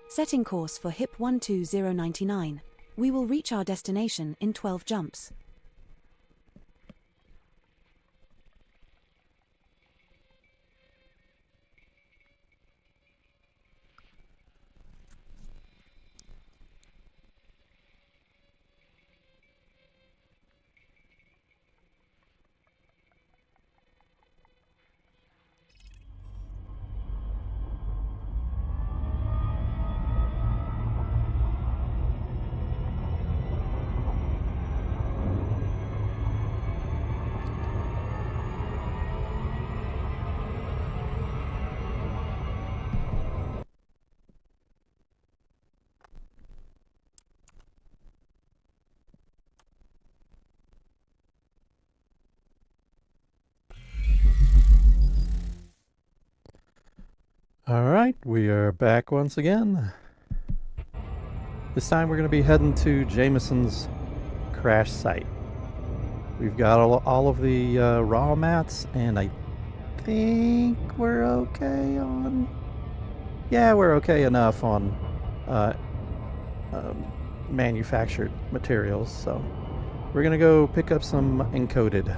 Setting course for HIP 12099. We will reach our destination in 12 jumps. Alright, we are back once again. This time we're going to be heading to Jameson's crash site. We've got all of the raw mats, and I think we're okay on... Yeah, we're okay enough on manufactured materials, so we're going to go pick up some encoded.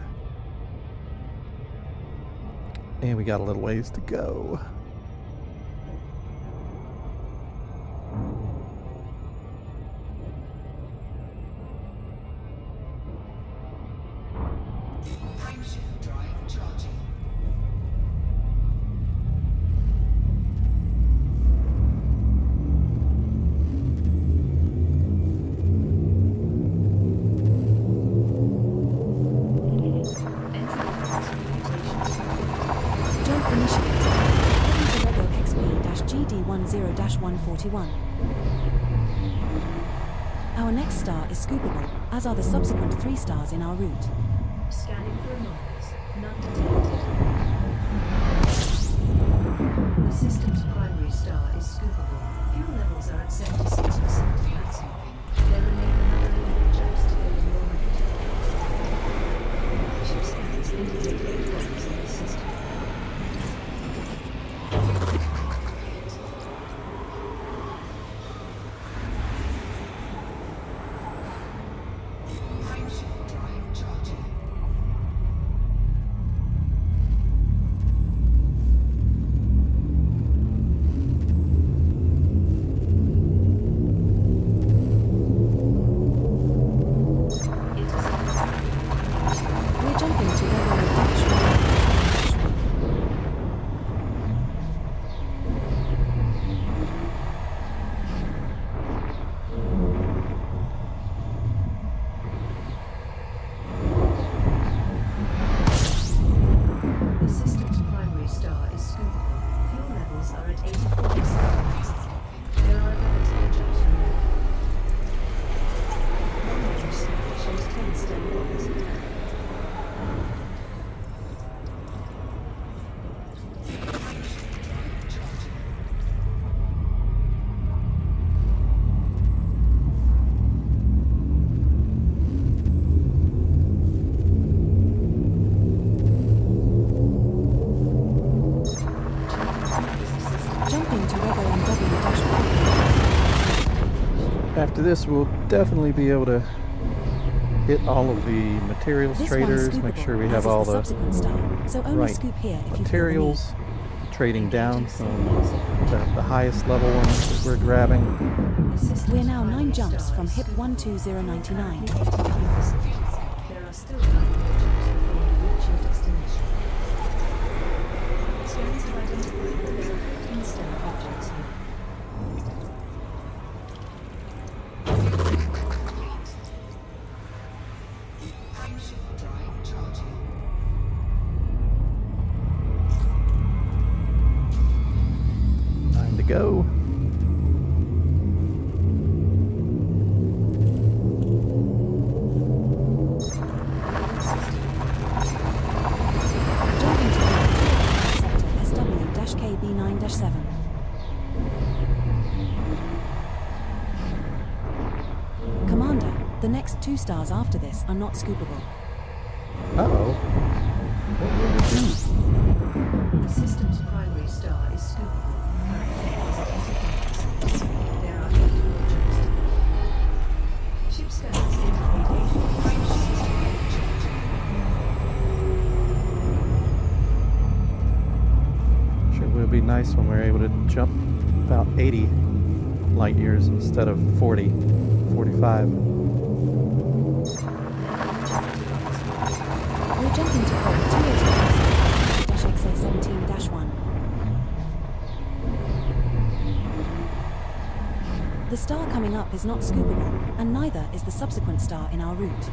And we got a little ways to go. Our next star is scoopable, as are the subsequent 3 stars in our route. Scanning for anomalies. None detected. The system's primary star is scoopable. Fuel levels are at 76%. There remain another 11 jumps to go in your route. Ship scanners indicate 8 bodies in the system. After this, we'll definitely be able to hit all of the materials traders, make sure we have all the right materials, trading down from the highest level ones that we're grabbing. We're now 9 jumps from HIP 12099. There are still 9 jumps before you reach your destination. Scans have identified that there are 15 stellar objects here. Time to go. SW-KB9-7. Commander, the next 2 stars after this are not scoopable. Uh-oh. What will we do? The system's primary star is scoopable. Currently, it is at 85%. There are 8 more jumps to go. Ship scanners indicate 8 more jumps. Sure will be nice when we're able to jump about 80 light years instead of 40, 45. We're jumping to port 280-XA17-1. The star coming up is not scoopable, and neither is the subsequent star in our route.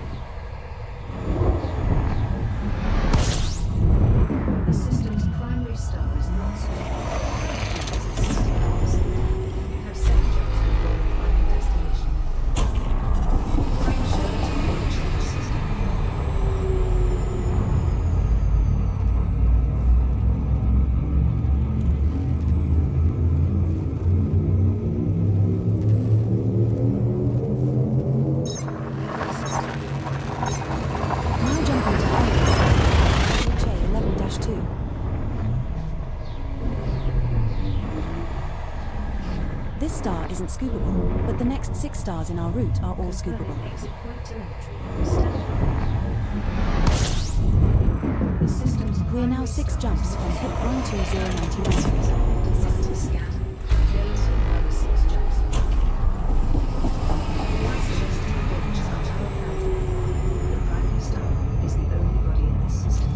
The system's primary star is not scoopable. Currently, it is at 65%. You have 7 jumps before your final destination. Frame shown to launch from the system. Now jumping to Iris, HA11-2. This star isn't scoopable, but the next 6 stars in our route are all scoopable. Confirming exit point telemetry. Stand by. The system's We're now primary 6 star jumps is from not HIP scoopable. 12099. System scan. There is another 6 jumps left. The last jumps to launch are now accounted for. The primary star is the only body in this system.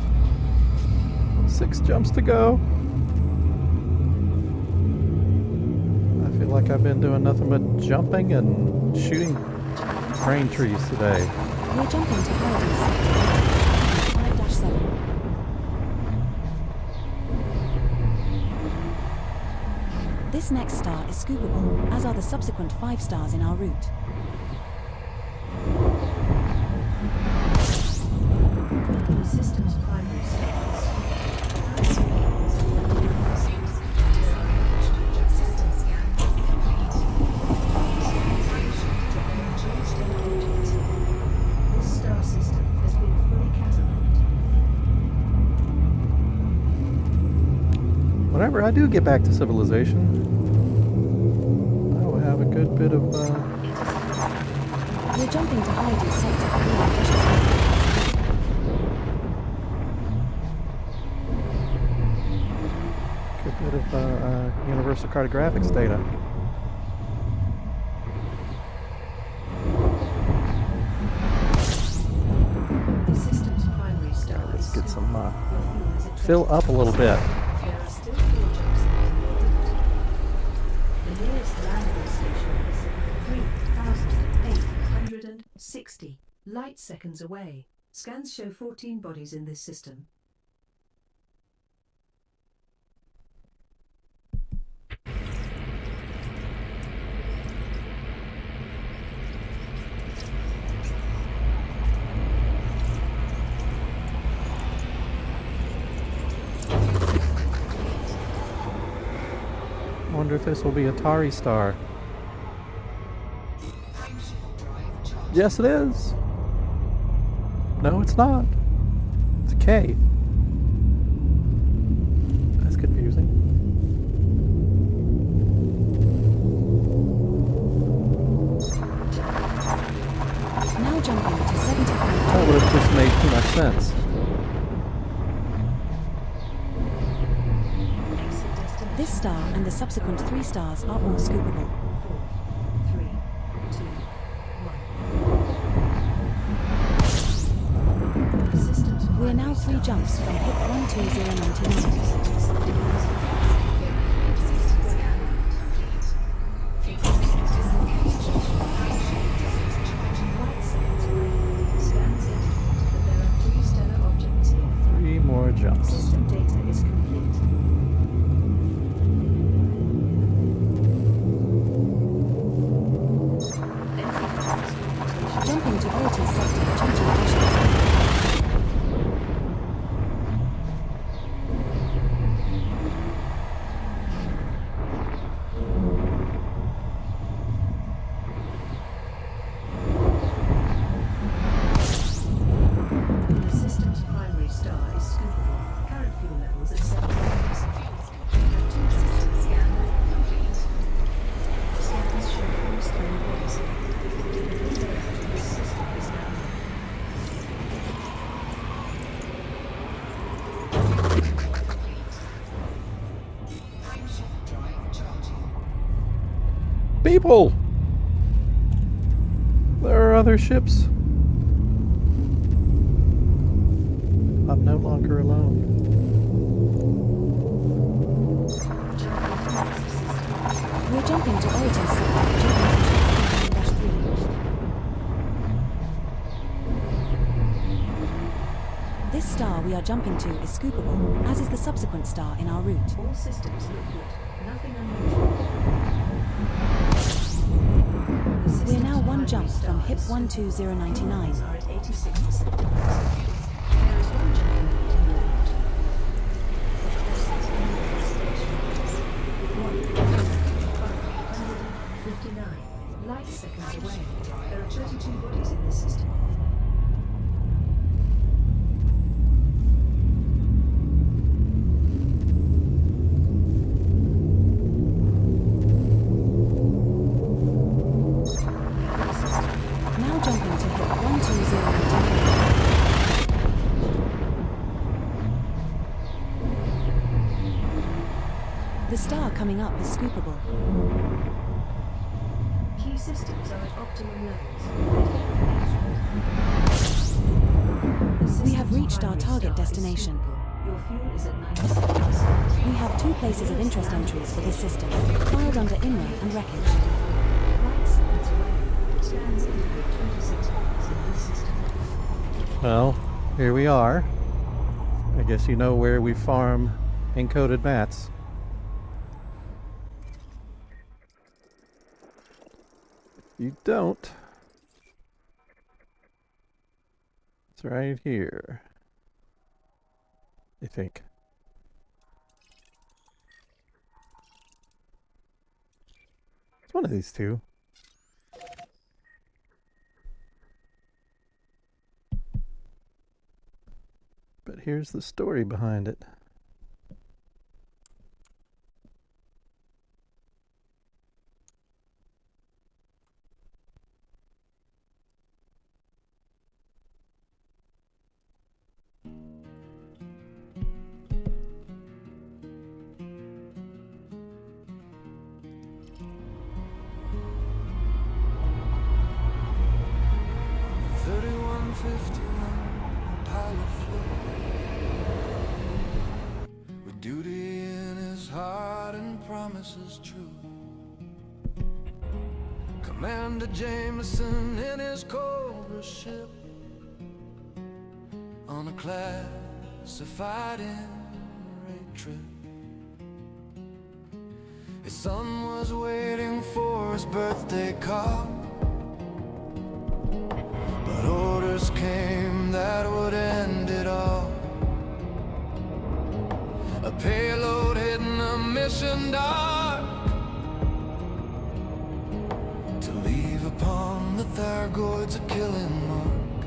6 jumps to go. I feel like I've been doing nothing but jumping and shooting crane trees today. We're jumping to Paradise Sector 5-7. This next star is scoopable, as are the subsequent 5 stars in our route. The system's primary star is scoopable. System scan complete. This star system has been fully catalogued. Whenever I do get back to civilization, I will have a good bit of We're jumping to Heidi Sector 3-7. universal cartographics data. The system's primary star Let's is get some scoopable. Your fuel is at fill up a little bit. There are still 4 jumps left in your route. The nearest landable station is 3,860 light seconds away. Scans show 14 bodies in this system. Wonder if this will be Atari Star. Yes, it is. No, it's not. It's a K. That's confusing. Now jumping to 75. That would have just made too much sense. Exit destination. This star and the subsequent 3 stars are all scoopable. 4, 3, 2, 1. The system's We're now 3 primary jumps star from is HIP 12099. Light seconds away. Scans indicate that there are 3 stellar objects here. 3 more jumps. System data is complete. Entry codes computation. Jumping to Ority Sector 20-. people! There are other ships. I'm no longer alone. We're jumping to origin signal, -3. This star we are jumping to is scoopable, as is the subsequent star in our route. All systems look good. Nothing unusual. We are now one jump from HIP 12099. Are at 86%. There is one jump in the route. With 159 light seconds away. There are 32 bodies in this system. Now jumping to HIP 12099. The star coming up is scoopable. Key systems are at optimum levels. We have reached our target destination. Your fuel is at 97%. We have 2 places of interest entries for this system, filed under INRA and wreckage. Light seconds away. Stands in with 26 bodies in this system. Well, here we are. I guess you know where we farm encoded mats. If you don't, it's right here, I think. It's one of these two. But here's the story behind it. With duty in his heart and promises true, Commander Jameson in his Cobra ship on a classified raid trip. His son was waiting for his birthday call, but orders came that would end it all. A payload hidden, a mission dark, to leave upon the Thargoids a killing mark.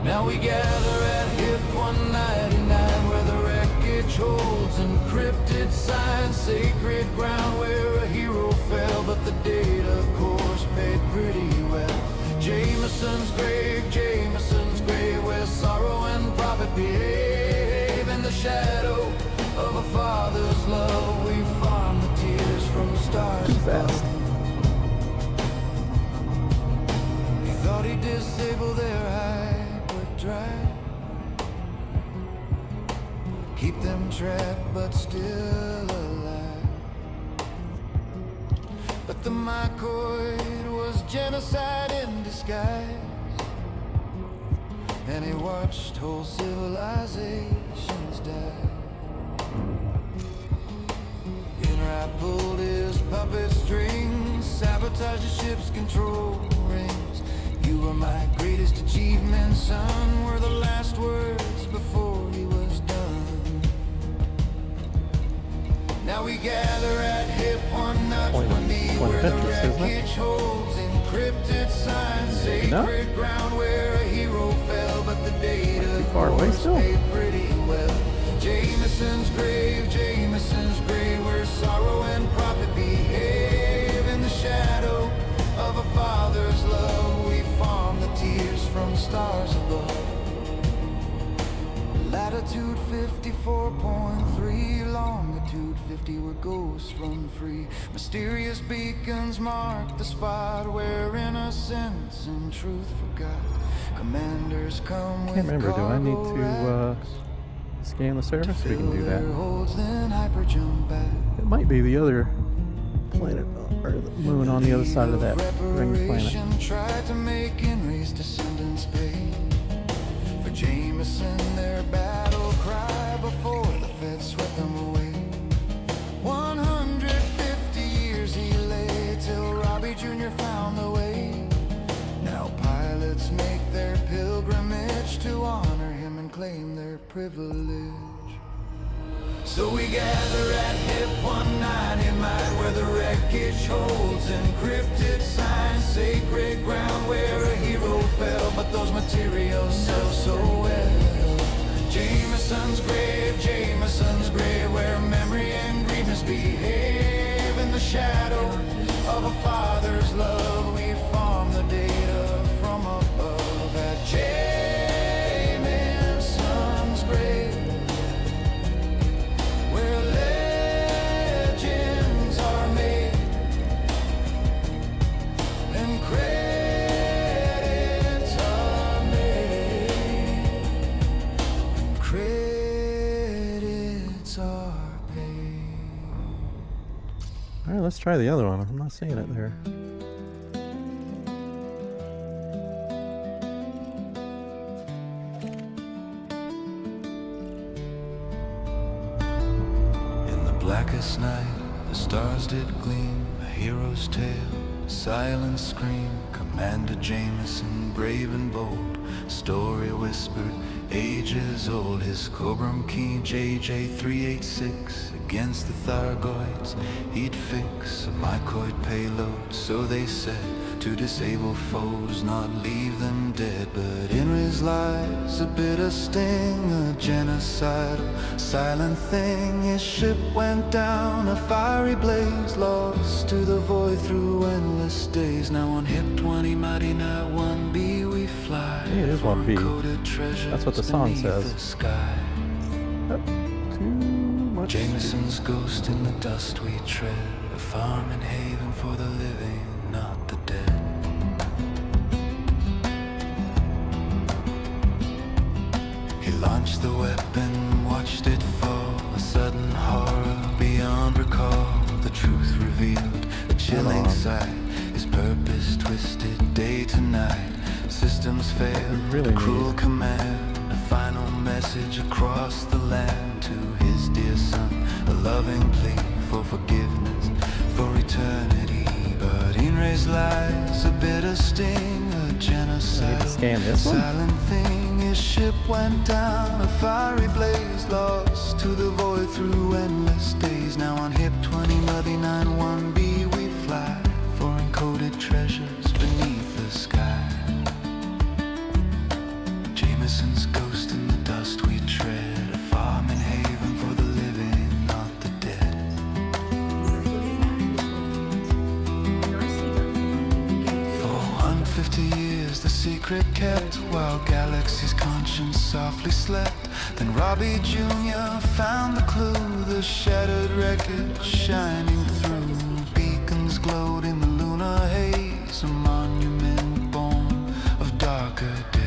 Now we gather at HIP 199, where the wreckage holds encrypted signs, sacred ground where a hero fell, but the data course paid pretty well. Jameson's grave, where sorrow and profit behave. In the shadow of a father's love, we farm the tears from stars above. He thought he'd disable their hyperdrive, keep them trapped but still alive. But the mycoid was genocide in disguise, and he watched whole civilizations die. Enright pulled his puppet strings, sabotaged the ship's control rings. You were my greatest achievement, son, were the last words before he was done. Now we gather at HIP 120, where the wreckage holds encrypted signs, sacred ground where a hero fell, but the data far away still. paid pretty well. Jameson's grave, where sorrow and profit behave. In the shadow of a father's love, we farm the tears from stars above. Latitude 54.3, longitude 150 where ghosts run free. Mysterious beacons mark the spot where innocence and truth forgot. Commanders come with Can't remember, do I need cargo to racks scan the surface? We can fill do their that. holds, then hyper jump back. It might be the other planet, or the moon on the other side of that ring planet. Reparation tried to make Henry's descendants pay for Jameson, their battle cry before the feds swept them away. 150 years he lay till Robbie Jr. found the way. Now pilots make their pilgrimage to honor him and claim their privilege. So we gather at Hip 190 might, where the wreckage holds encrypted signs, sacred ground where a hero fell, but those materials sell so well. Jameson's grave, where memory and greed misbehave. In the shadow of a father's love, we farm the data from above at Jameson's grave. Alright, let's try the other one. I'm not seeing it there. In the blackest night, the stars did gleam, a hero's tale, a silent scream. Commander Jameson, brave and bold, story whispered, ages old. His Cobram key JJ386 against the Thargoids he'd fix a mycoid payload, so they said, to disable foes, not leave them dead. But in his lies a bitter sting, a genocidal silent thing. His ship went down, a fiery blaze, lost to the void through endless days. Now on Hip 20 mighty night 1B we fly. Yeah, it is 1B. Encoded treasures That's what the song beneath says. the sky. Too much. Jameson's ghost in the dust we tread, a farm and haven for the living, not the dead. He launched the weapon, watched it fall, a sudden horror beyond recall. The truth revealed, a chilling sight, his purpose twisted day to night. Systems failed, really a cruel command, a final message across the land to his dear son, a loving plea for forgiveness, for eternity. But in Ray's lies a bitter sting, a genocide, scan this one. silent thing. His ship went down, a fiery blaze, lost to the void through endless days. Now on Hip 20 Muddy 91B we fly for encoded treasures beneath the sky. Jameson's ghost in the dust we tread, a farm and haven for the living, not the dead. For 150 years the secret kept, while galaxy's conscience softly slept. Then Robbie Jr. found the clue, the shattered wreckage shining through. Beacons glowed in the lunar haze, a monument born of darker days.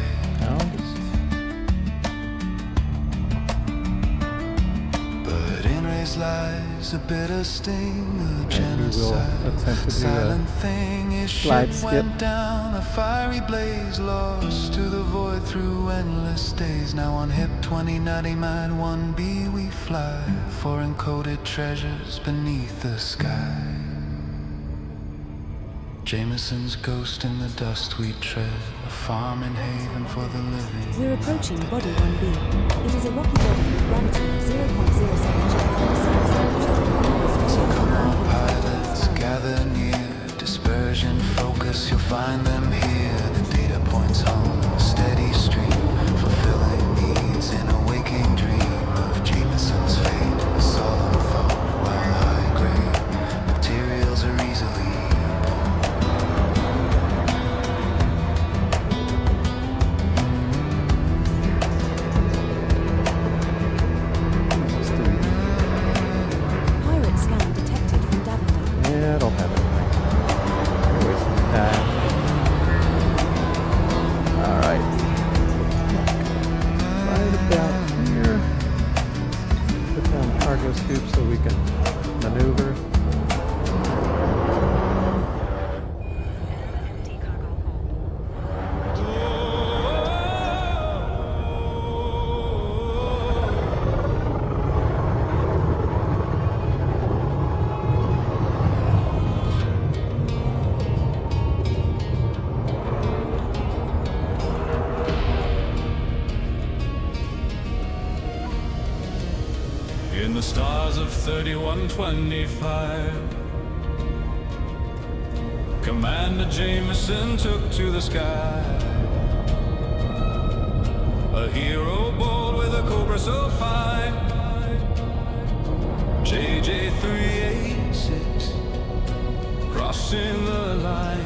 Lies a bitter sting, a genocide, silent thing. His ship went down, a fiery blaze, lost to the void through endless days. Now on Hip 2090 Mine 1B we fly for encoded treasures beneath the sky. Jameson's ghost in the dust we tread, a farm and haven for the living. We're approaching Body 1B. It is a rocky body with gravity of 0.07 G. So come on pilots, gather near. Dispersion, focus, you'll find them here. The data points home, a steady stream, fulfilling needs in a waking dream of Jameson's fate. A solemn thought while high grade materials are easily tube so we can maneuver. Empty cargo hold. In the stars of 3125, Commander Jameson took to the sky. A hero bold with a cobra so fine. JJ 386 crossing the line.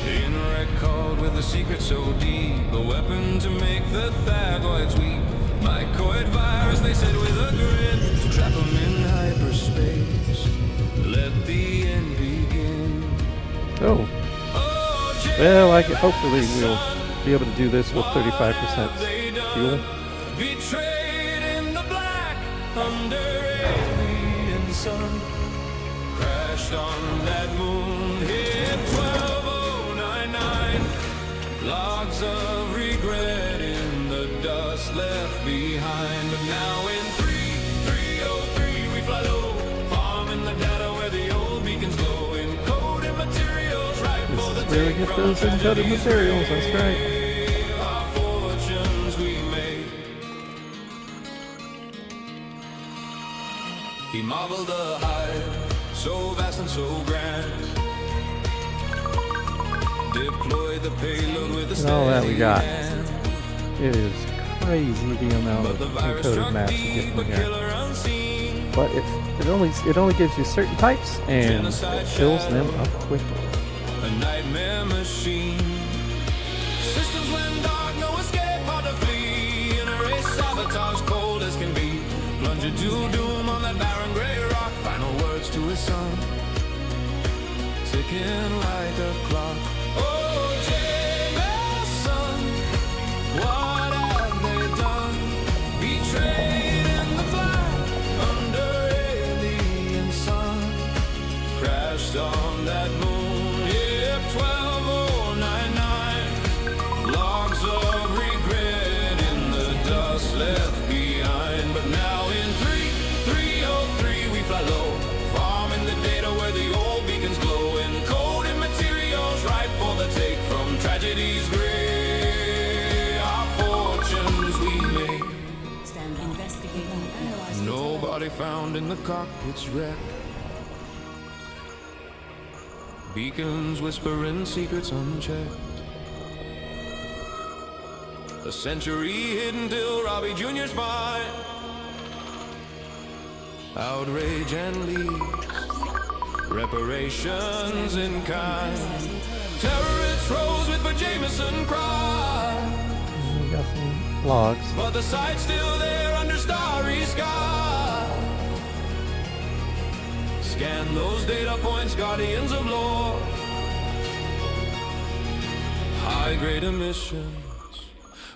In record with a secret so deep, a weapon to make the Thagoids weep. Mycoid virus, they said with a grin, to trap them in hyperspace. Let the end begin. Oh, well, hopefully we'll be able to do this with 35% fuel. Betrayed in the black under alien sun. Crashed on that moon, hit 12099. Logs of regret in the dust left behind. But now in 3303 we fly low, farming the data where the old beacons glow. Encoded materials right for the Really take get from those encoded tragedies materials, that's right. our fortunes we made. He marveled the hive, so vast and so grand. Deployed the payload with a And all that we got. hand. It is crazy the amount But of the virus encoded struck maps you deep, get a from here. killer unseen. But it only gives you certain types, and it fills them up quickly. A nightmare machine. Systems went dark, no escape, hard to flee. In a race, sabotage, cold as can be. Plunging to doom on that barren gray rock. Final words to his son, ticking like a clock. Oh, Jameson, what have they done? Betrayed in the black under alien sun. Crashed on that moon, yep, 12099. Logs of regret in the dust left behind. But now in 3303 we fly low, farming the data where the old beacons glow. Encoded materials right for the take from tragedies gray. Our fortunes we made. Stand investigating, analyzing. Nobody found in the cockpit's wreck. Beacons whispering secrets unchecked. A century hidden till Robbie Jr.'s fine. Outrage and leaks, reparations in kind. Terrorists rose with the Jameson cry. We got some logs. But the site's still there under starry sky. Scan those data points, guardians of lore. High-grade emissions,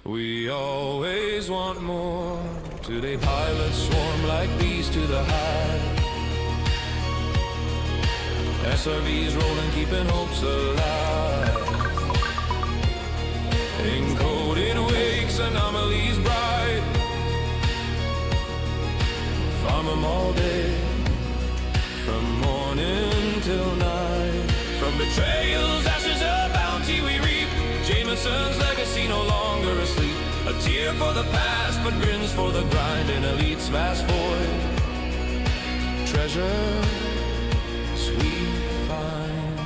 we always want more. Today pilots swarm like bees to the hive. SRVs rolling, keeping hopes alive. Encoded wakes, anomalies bright. Farm 'em all day, from morning till night. From betrayals, ashes of bounty we reap. Jameson's legacy no longer asleep. A tear for the past, but grins for the grind. In elite's vast void, treasure sweet find.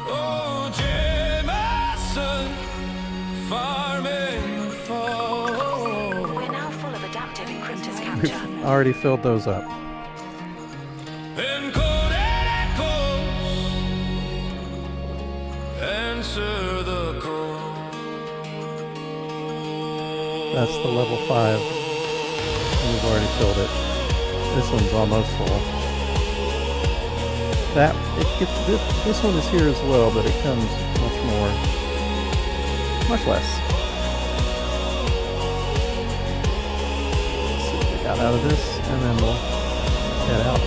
Oh, Jameson, farming the fall. We're now full of adaptive encryptors capture. Already filled those up. Encoded echoes, answer the call. That's the level 5. We've already filled it. This one's almost full. This one is here as well, but it comes much less. out of this, and then we'll head out.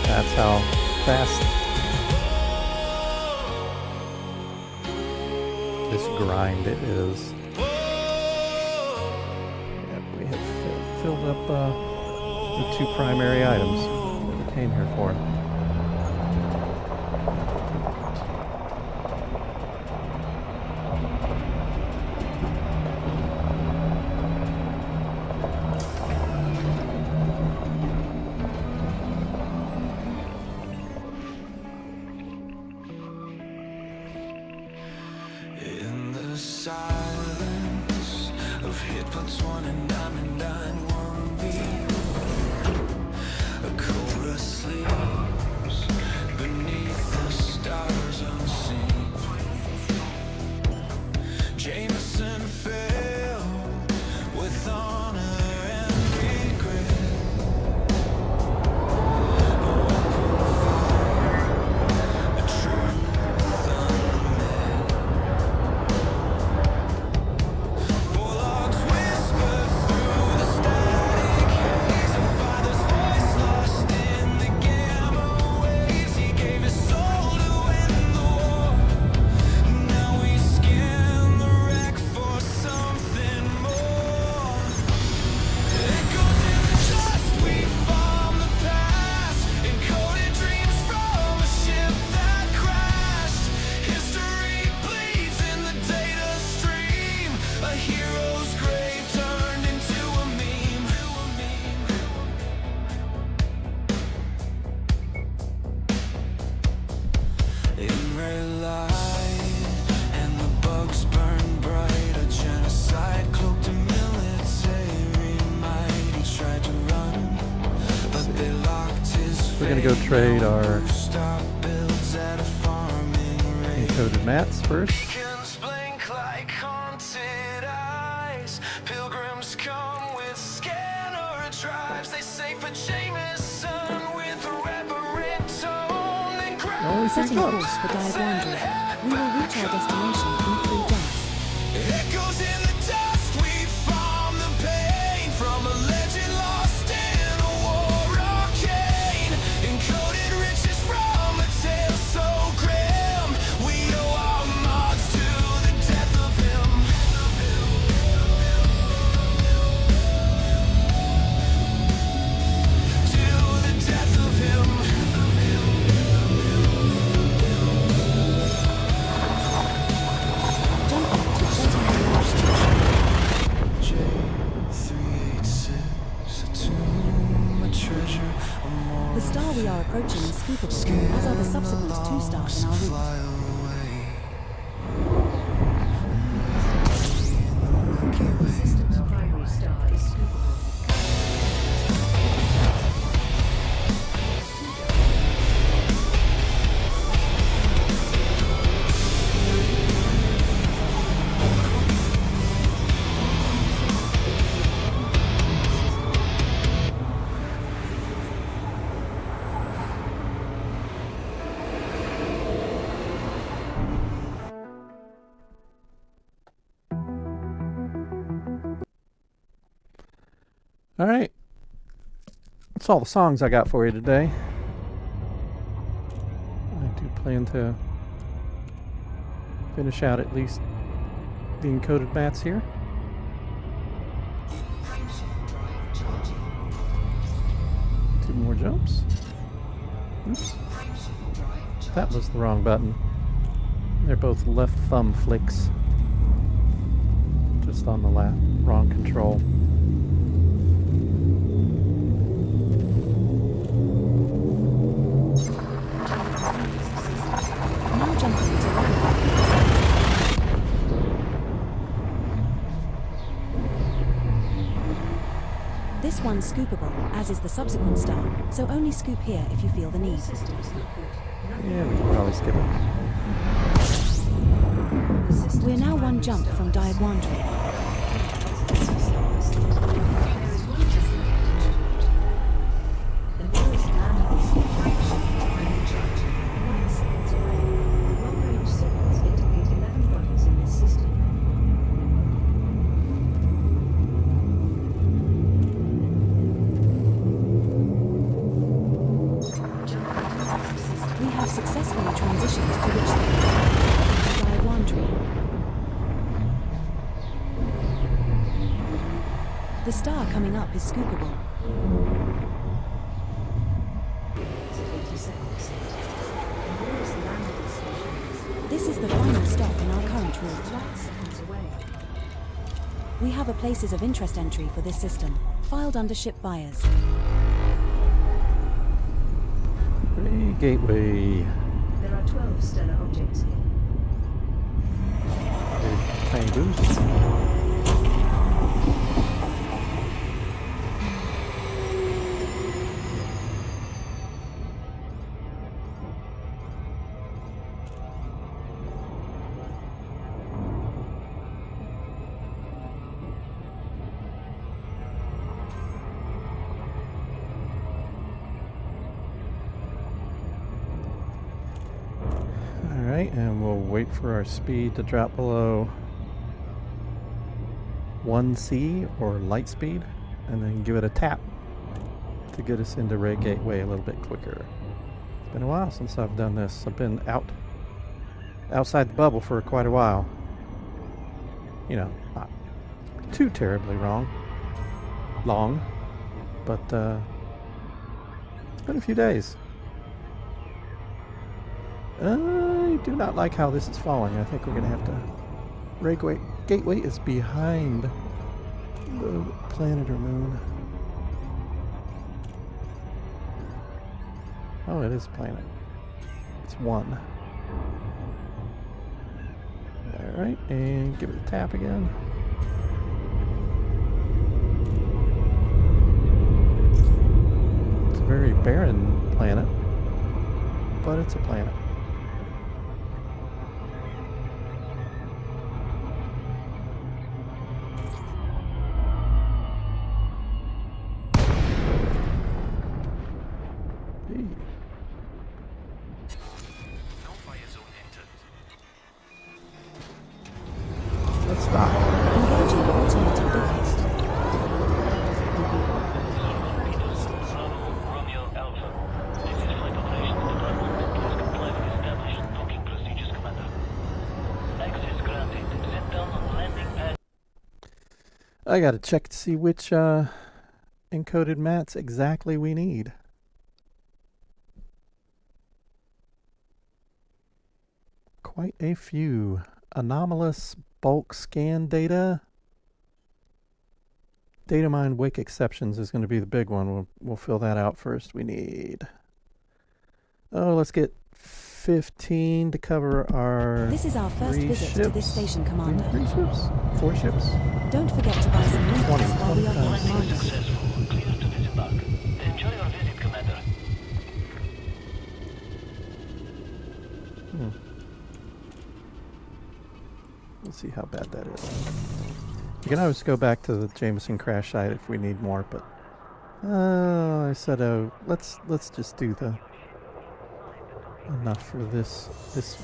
That's how fast this grind it is. Yep, we have filled up the 2 primary items that we came here for. In the silence of hit puts 1 and 9 and 9 1 beat, a cobra sleeps beneath the stars unseen. Jameson fell with honor and regret. A weapon fire, a truth unmet. Forlogs whisper through the static haze. A father's voice lost in the gamma waves. He gave his soul to win the war. Now we scan the wreck for something more. Echoes in the dust we farm the past. Encoded dreams from a ship that crashed. History bleeds in the data stream. A hero's grave turned into a meme. In red light and the bugs burn bright. A genocide cloaked in military might. He tried to run, but they locked his We're gonna go trade our stop builds at a farming rate. encoded mats first. Beacons blink like haunted eyes. Pilgrims come with scanner drives. They say for Jameson with reverent tone and Only 3 Setting jumps. course for Diagondry. We will reach our destination in 3 jumps. Echoes in the dust, we farm the pain from a legend lost in a war arcane. Encoded riches from a tale so grim. We owe our mods to the death of him. To the death of him. Jumping to floating garage. J386, a tomb, a treasure, a more. The star we are approaching is scoopable, as are the subsequent 2 stars in our route. Fly away. The system's primary star is scoopable. All right. That's all the songs I got for you today. I do plan to finish out at least the encoded mats here. Frameshift drive charging. 2 more jumps. Oops, Frameshift drive charging. that was the wrong button. They're both left thumb flicks. Just on the wrong control. Now jumping into land. This one's scoopable, as is the subsequent star, so only scoop here if you feel the need. Systems not good. Nothing. Yeah, we can probably skip it. The system's We're now 1 primary jump star from is Diagondry. There is one different The nearest landmark frameshift drive charging 1 seconds away. Long-range signals indicate 11 buttons in this system. The star coming up is scoopable. Exit 80 seconds. The nearest landing station is This is the final stop in our current route. 12 seconds away. We have a places of interest entry for this system, filed under ship buyers. Ray Gateway. There are 12 stellar objects here. Tiny boost. Alright, and we'll wait for our speed to drop below 1C or light speed, and then give it a tap to get us into Ray Gateway a little bit quicker. It's been a while since I've done this. I've been outside the bubble for quite a while. You know, not too terribly long, but it's been a few days. I do not like how this is falling. I think we're going to have to... Ray Gateway is behind the planet or moon. Oh, it is a planet. It's one. Alright, and give it a tap again. It's a very barren planet, but it's a planet. Let's stop. Engaging alternative device. Romeo Alpha. This is Flight Operations Department. Please comply with established docking procedures, Commander. Access granted. Set down on landing pad. I gotta check to see which encoded mats exactly we need. Quite a few. Anomalous bulk scan data. Data mine wake exceptions is going to be the big one. We'll fill that out first. We need... Oh, let's get 15 to cover our... This is our first 3 visit ships. to this station, Commander. 3 ships? 4 ships? Don't forget to buy some meat 20, while we are 20 here, tons. Commander. Successful. Clear to disembark. Enjoy your visit, Commander. Let's see how bad that is. You can always go back to the Jameson crash site if we need more, but I said, let's just do the enough for this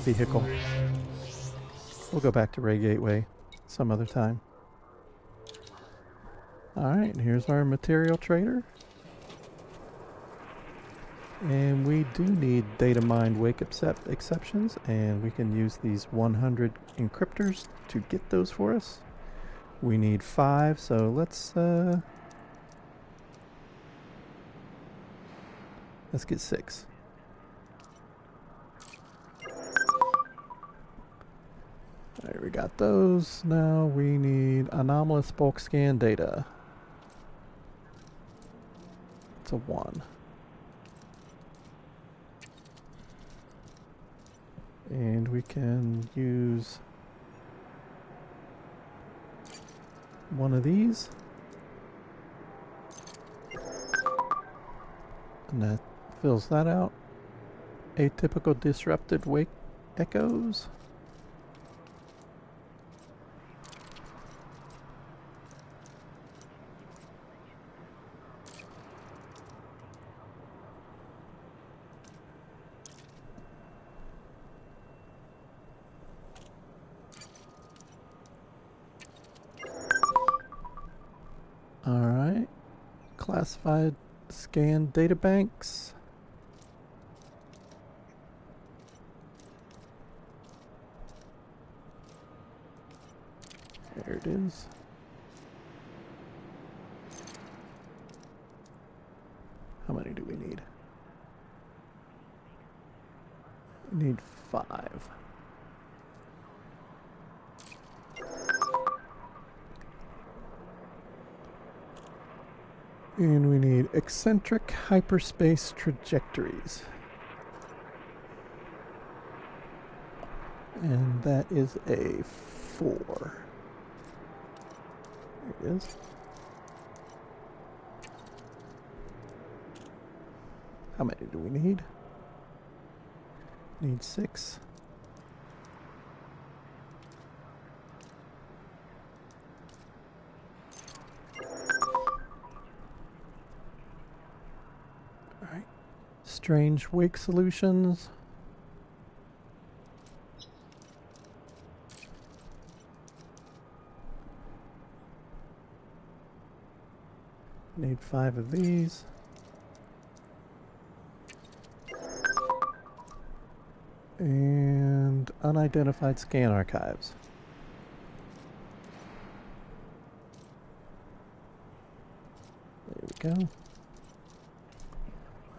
vehicle. We'll go back to Ray Gateway some other time. All right, here's our material trader, and we do need data mined wake exceptions, and we can use these 100 encryptors to get those for us. We need 5, so let's get 6. Alright, we got those. Now we need anomalous bulk scan data. It's a 1. And we can use one of these. And that fills that out. Atypical disrupted wake echoes. Alright. Classified scan databanks. There it is. How many do we need? We need 5. And we need eccentric hyperspace trajectories. And that is a 4. There it is. How many do we need? Need 6. Alright. Strange wake solutions. Need 5 of these. And unidentified scan archives. There we go.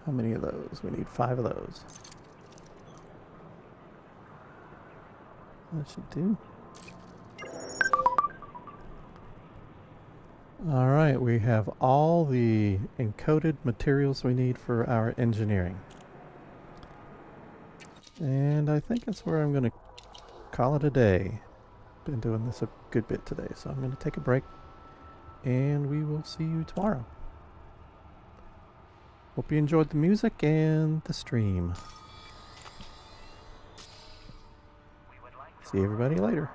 How many of those? We need 5 of those. That should do. Alright, we have all the encoded materials we need for our engineering. And I think that's where I'm going to call it a day. Been doing this a good bit today, so I'm going to take a break. And we will see you tomorrow. Hope you enjoyed the music and the stream. See everybody later.